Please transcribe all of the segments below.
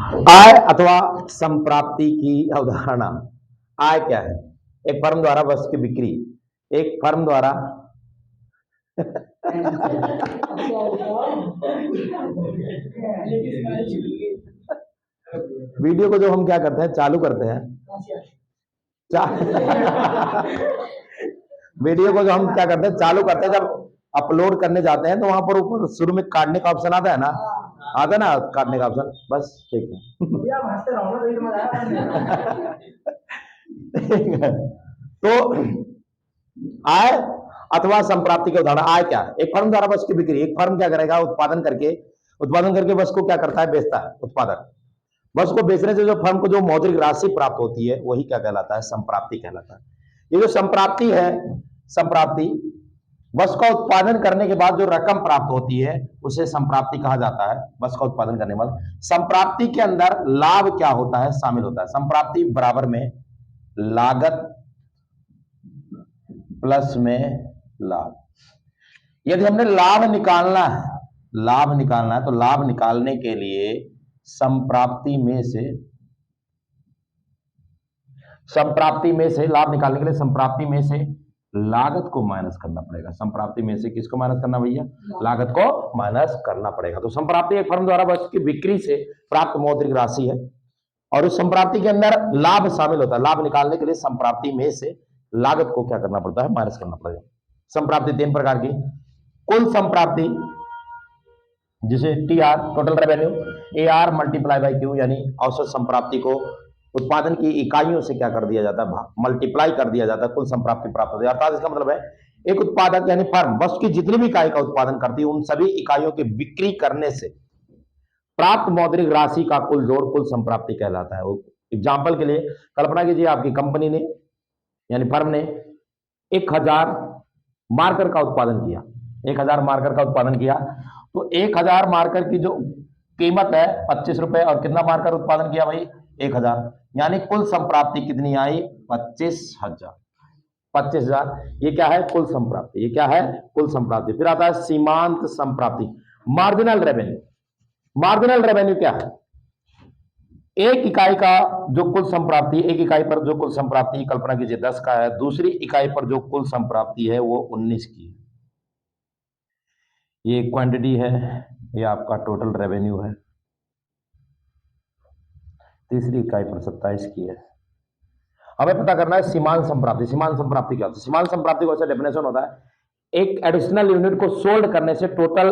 आय अथवा संप्राप्ति की अवधारणा। आय क्या है? एक फर्म द्वारा वस्तु की बिक्री, एक फर्म द्वारा वीडियो को जो हम क्या करते हैं, चालू करते हैं, वीडियो को जो हम क्या करते हैं, चालू करते हैं, जब अपलोड करने जाते हैं तो वहां पर ऊपर शुरू में काटने का ऑप्शन आता है ना, आता है ना काटने का ऑप्शन, बस ठीक है। तो आय अथवा संप्राप्ति के उदाहरण। आय क्या है? एक फर्म द्वारा वस्तु की बिक्री। एक फर्म क्या करेगा, उत्पादन करके वस्तु को क्या करता है, बेचता है। उत्पादन वस्तु को बेचने से जो फर्म को जो मौद्रिक राशि प्राप्त होती है वही क्या कहलाता है, संप्राप्ति कहलाता है। ये जो संप्राप्ति है, संप्राप्ति वस्तु का उत्पादन करने के बाद जो रकम प्राप्त होती है उसे संप्राप्ति कहा जाता है। वस्तु का उत्पादन करने के बाद संप्राप्ति के अंदर लाभ क्या होता है, शामिल होता है। संप्राप्ति बराबर में लागत प्लस में लाभ। यदि हमने लाभ निकालना है तो लाभ निकालने के लिए संप्राप्ति में से लाभ निकालने के लिए संप्राप्ति में से लागत को माइनस करना पड़ेगा। संप्राप्ति में से किसको माइनस करना भैया? लागत को माइनस करना पड़ेगा। तो संप्राप्ति एक फर्म द्वारा वस्तु की बिक्री से प्राप्त मौद्रिक राशि है और उस संप्राप्ति के अंदर लाभ शामिल होता है। लाभ निकालने के लिए संप्राप्ति में से लागत को क्या करना पड़ता है, माइनस करना पड़ेगा। संप्राप्ति 3 प्रकार की। कुल संप्राप्ति जिसे TR total revenue, AR multiply by Q, यानी औसत संप्राप्ति को उत्पादन की इकाइयों से क्या कर दिया जाता है, मल्टीप्लाई कर दिया जाता है, कुल संप्राप्ति प्राप्त होती है। अर्थात इसका मतलब है एक उत्पादक यानी फर्म वस्तु की जितनी भी इकाई का उत्पादन करती है उन सभी इकाइयों की बिक्री करने से प्राप्त मौद्रिक राशि का कुल जोड़ कुल संप्राप्ति कहलाता है। एग्जाम्पल के लिए कल्पना कीजिए, आपकी कंपनी ने यानी फर्म ने 1000 मार्कर का उत्पादन किया। 1000 मार्कर का उत्पादन किया तो 1000 मार्कर की जो कीमत है 25 रुपए, और कितना मार्कर उत्पादन किया भाई? 1000, यानी कुल संप्राप्ति कितनी आई? 25,000। 25,000 ये क्या है? कुल संप्राप्ति। ये क्या है? कुल संप्राप्ति। फिर आता है सीमांत संप्राप्ति, मार्जिनल रेवेन्यू। मार्जिनल रेवेन्यू क्या है? एक इकाई का जो कुल संप्राप्ति, एक इकाई पर जो कुल संप्राप्ति कल्पना कीजिए 10 का है, दूसरी इकाई पर जो कुल संप्राप्ति है वो 19 की है। ये क्वांटिटी है, ये आपका टोटल रेवेन्यू है। तीसरी इकाई पर 27 की है। हमें पता करना है सीमांत संप्राप्ति। सीमांत संप्राप्ति क्या होता है? सीमांत संप्राप्ति का डेफिनेशन होता है एक एडिशनल यूनिट को सोल्ड करने से टोटल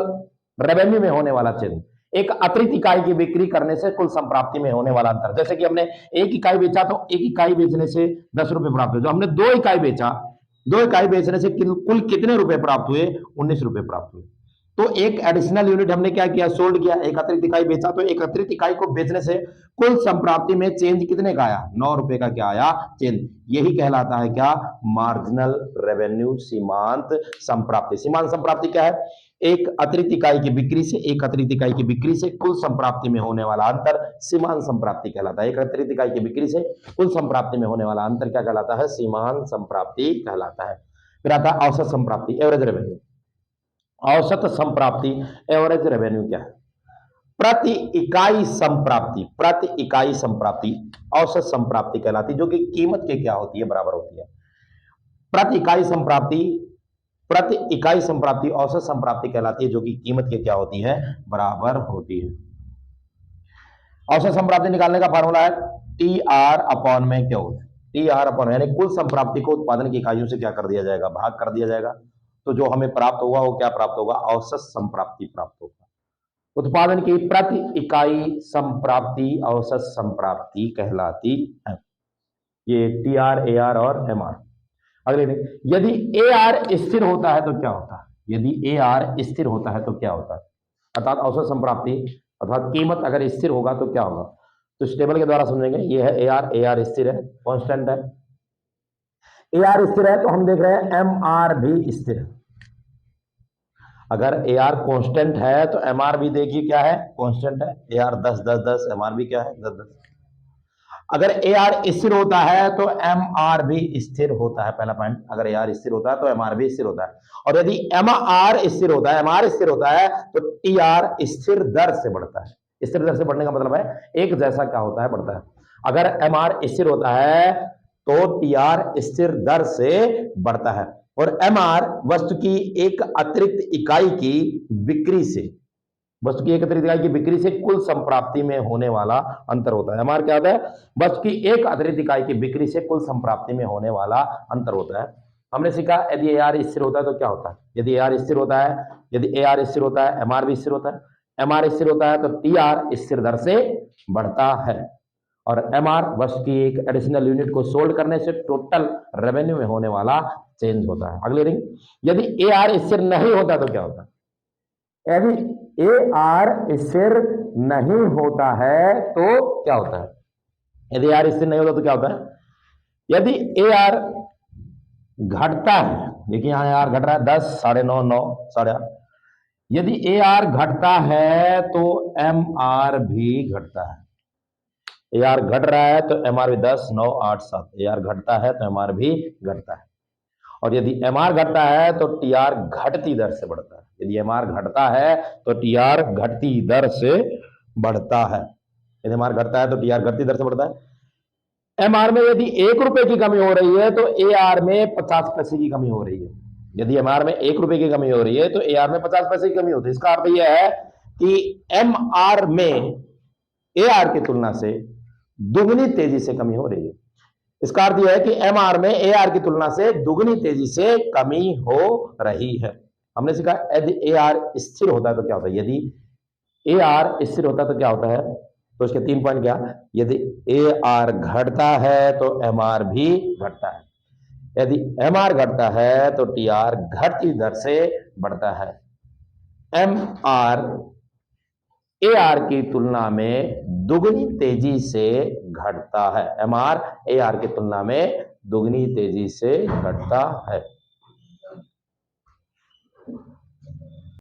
रेवेन्यू में होने वाला चेंज। एक अतिरिक्त इकाई की बिक्री करने से कुल संप्राप्ति में होने वाला अंतर। जैसे कि हमने एक इकाई बेचा तो एक इकाई बेचने से 10 रुपए प्राप्त हुए। जो हमने 2 इकाई बेचा, 2 इकाई बेचने से कुल कितने रुपए प्राप्त हुए? 19 रुपए प्राप्त हुए। तो एक एडिशनल यूनिट हमने क्या किया? सोल्ड किया। एक अतिरिक्त इकाई बेचा तो एक अतिरिक्त इकाई को बेचने से कुल संप्राप्ति में चेंज कितने का आया? 9 रुपए का क्या आया? चेंज। यही कहलाता है क्या? मार्जिनल रेवेन्यू, सीमांत संप्राप्ति। सीमांत संप्राप्ति क्या है? एक अतिरिक्त इकाई की बिक्री से कुल संप्राप्ति में होने वाला अंतर सीमांत संप्राप्ति कहलाता है। एक अतिरिक्त इकाई की बिक्री से कुल संप्राप्ति में होने वाला अंतर क्या कहलाता है? सीमांत संप्राप्ति कहलाता है। फिर आता है औसत संप्राप्ति, एवरेज रेवेन्यू। औसत संप्राप्ति, एवरेज रेवेन्यू क्या है? प्रति इकाई संप्राप्ति औसत संप्राप्ति कहलाती है, जो कि कीमत के क्या होती है? बराबर होती है। प्रति इकाई संप्राप्ति औसत संप्राप्ति कहलाती है, जो कि कीमत के क्या होती है? बराबर होती है। औसत संप्राप्ति निकालने का फार्मूला है TR अपॉन में क्या होता है? TR अपॉन यानी कुल संप्राप्ति को उत्पादन की इकाइयों से क्या कर दिया जाएगा? भाग कर दिया जाएगा। तो जो हमें प्राप्त होगा वो क्या प्राप्त होगा? औसत संप्राप्ति प्राप्त होगा। उत्पादन की प्रति इकाई संप्राप्ति औसत संप्राप्ति कहलाती है। ये TR, AR और MR। अगले यदि AR स्थिर होता है तो क्या होता है? यदि AR स्थिर होता है तो क्या होता है? अर्थात औसत संप्राप्ति अर्थात कीमत अगर स्थिर होगा तो क्या होगा? तो इस टेबल के द्वारा समझेंगे। ये है AR स्थिर है, कांस्टेंट है। AR स्थिर है तो हम देख रहे हैं MR भी स्थिर है। अगर AR कांस्टेंट है तो MR भी देखिए क्या है? कांस्टेंट है। AR 10 10 10, MR भी क्या है? 10 10। अगर AR स्थिर होता है तो MR भी स्थिर होता है। पहला पॉइंट, अगर AR स्थिर होता है तो MR भी स्थिर होता है। और यदि MR स्थिर होता है तो TR स्थिर दर से बढ़ता है। स्थिर दर से बढ़ने का मतलब है एक जैसा क्या होता है, बढ़ता है। अगर एम आर स्थिर होता है तो टी आर स्थिर दर से बढ़ता है, और एम आर वस्तु की एक अतिरिक्त इकाई की बिक्री से, वस्तु की एक अतिरिक्त इकाई की बिक्री से कुल संप्राप्ति में होने वाला अंतर होता है। एमआर क्या होता है? वस्तु की एक अतिरिक्त इकाई की बिक्री से कुल संप्राप्ति में होने वाला अंतर होता है। हमने सीखा यदि ए आर स्थिर होता है तो क्या होता है। यदि ए आर स्थिर होता है, यदि ए आर स्थिर होता है, एम आर भी स्थिर होता है। एम आर स्थिर होता है तो टी आर स्थिर दर से बढ़ता है, और एम आर वस्तु की एक एडिशनल यूनिट को सोल्ड करने से टोटल रेवेन्यू में होने वाला चेंज होता है। अगली रिंग, यदि ए आर स्थिर नहीं होता तो क्या होता है? यदि ए आर स्थिर नहीं होता है तो क्या होता है? यदि ए आर स्थिर नहीं होता तो क्या होता है? यदि ए आर घटता है, देखिए यहां आर घट रहा है 10, 9.5, 9, 8.5, यदि ए आर घटता है तो एम आर भी घटता है। ए आर घट रहा है तो एम आर भी 10, 9, 8, 7, ए आर घटता है तो एम आर भी घटता है। और यदि एम आर घटता है तो टी आर घटती दर से बढ़ता है। यदि एम आर घटता है तो टी आर घटती दर से बढ़ता है। यदि एम आर घटता है तो टी आर घटती दर से बढ़ता है। एम आर में यदि 1 रुपए की कमी हो रही है तो ए आर में 50 पैसे की कमी हो रही है। यदि एम आर में 1 रुपए की कमी हो रही है तो ए आर में 50 पैसे की कमी होती है। इसका अर्थ यह है कि एम आर में ए आर की तुलना से दुगनी तेजी से कमी हो रही है। इसका अर्थ यह है कि एम आर में ए आर की तुलना से दुगनी तेजी से कमी हो रही है। हमने सीखा यदि ए आर स्थिर होता है तो क्या होता है। यदि ए आर स्थिर होता है तो क्या होता है, तो इसके 3 पॉइंट क्या, यदि ए आर घटता है तो एम आर भी घटता है। यदि एम आर घटता है तो टी आर घटती दर से बढ़ता है। एम आर ए आर की तुलना में दुगनी तेजी से घटता है। एम आर ए आर की तुलना में दुगनी तेजी से घटता है।